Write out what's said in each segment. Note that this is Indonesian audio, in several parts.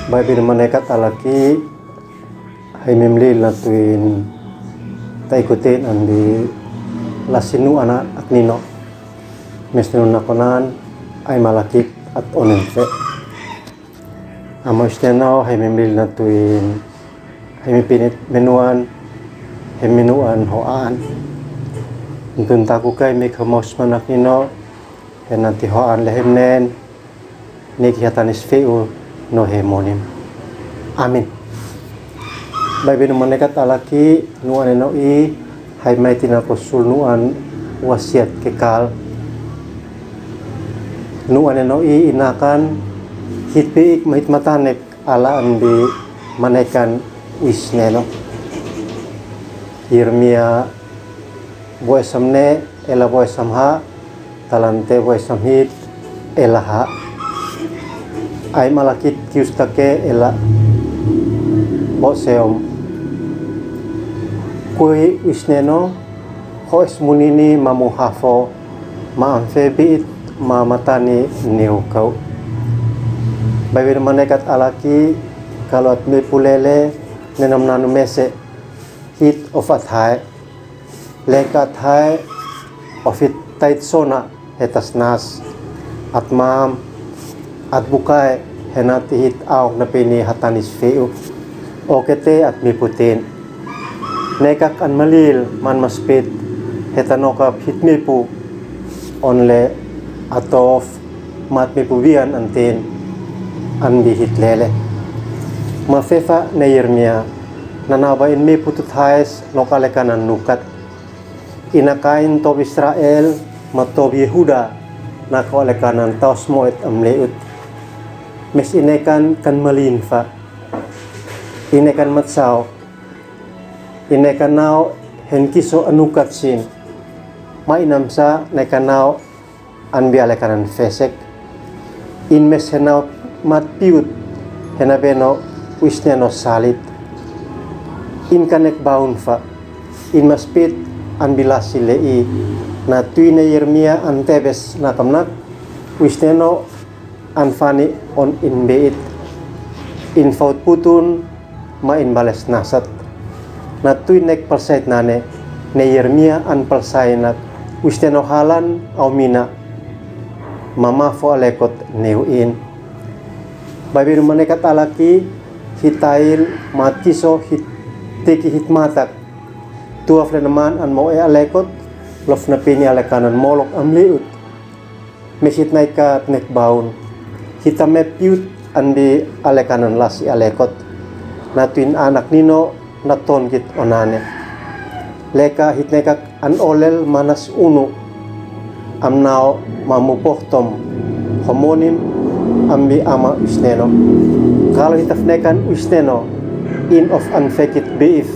Bai bin manekat alaki hay memlil na tuin ta ikutin andi lasinu ana aknino mesno nakonan ay malakit at onenfe amo isteno hay memlil na tuin hay mipinit menuan hay menuan hoan untun taku kay may kamos manaknino hay nanti hoan lehemnen nikihatanis feu no hemonim. Amin. Bai bin manekat alaki nuan eno i hay may tinakosul nuan wasiat kekal nuan eno i inakan hitpiik mahitmatanek ala andi manekan wisneno Yirmia boy samne ela boy samha talante boy samhit elaha ay malakit kiustake ela boseom kui wisneno hoes munini mamuhafo maamfebit mamatani niukau bawir manekat alaki kalau at me pulele nenam nanu mese hit of athai lekat hai of it tait sona hetas nas atmam at bukai henati hit aw na pini hatanis feu okete at miputin nekak an malil man maspit hetanokap hit mipu onle atof mat mipuvian antin an bihit lele mafefa na Yirmia nanabain mipu tuthais lokalekanan nukat inakain tob Israel matob Yehuda nakolekanan taos moet amleut mes inekan kan malinfa inekan matsaw inekan naw henkiso anukat sin mainamsa nekanaw anbialekanan fesek inmes henaw matpiut henabeno wisneno salit inkanek baunfa inmaspit anbilasi lei na tuina Yirmia antebes nakamnak wisneno anfani on inbeit infaut putun ma inbales nasat na tuinek persait nane ne Yirmia an persainak wisneno halan au mina mamafo alekot neuin babir manekat alaki hitail matkiso tiki hitmatak tuaf lenaman an moe alekot lof na pini alekanan molok amliut mesit naika nek baun hitame piut andi alekanan lasi alekot natuin anak nino naton git onane leka hitnekak an olel manas unu amnao mamupohtom homonim ambi ama wisneno kalau hitafnekan wisneno in of anfekit beif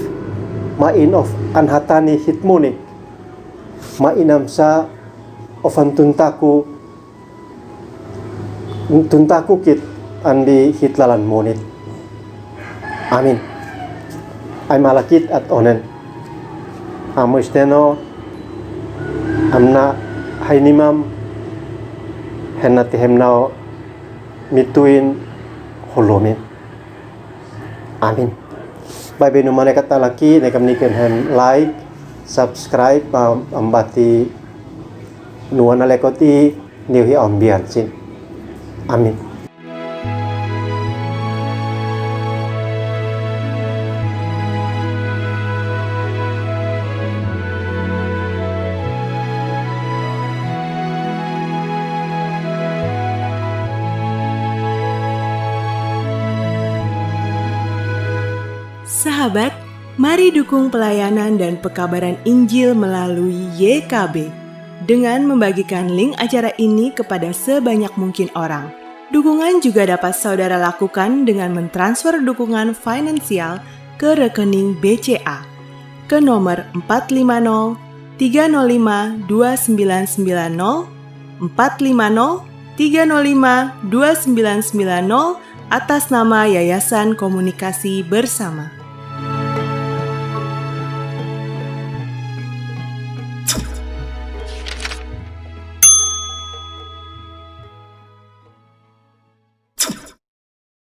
ma in of anhatani hitmunik ma inamsa of antuntaku kit andi hitlalan monit. Amin. Ay malakit at onen amusteno amna hainimam henati hemnao mituin holomin. Amin. Bai binu manekat alaki nekam niken hem like subscribe ambati nuan alekoti niuhi ambian sin. Amin. Sahabat, mari dukung pelayanan dan pekabaran Injil melalui YKB dengan membagikan link acara ini kepada sebanyak mungkin orang. Dukungan juga dapat saudara lakukan dengan mentransfer dukungan finansial ke rekening BCA ke nomor 450 305 2990 450 305 2990 atas nama Yayasan Komunikasi Bersama.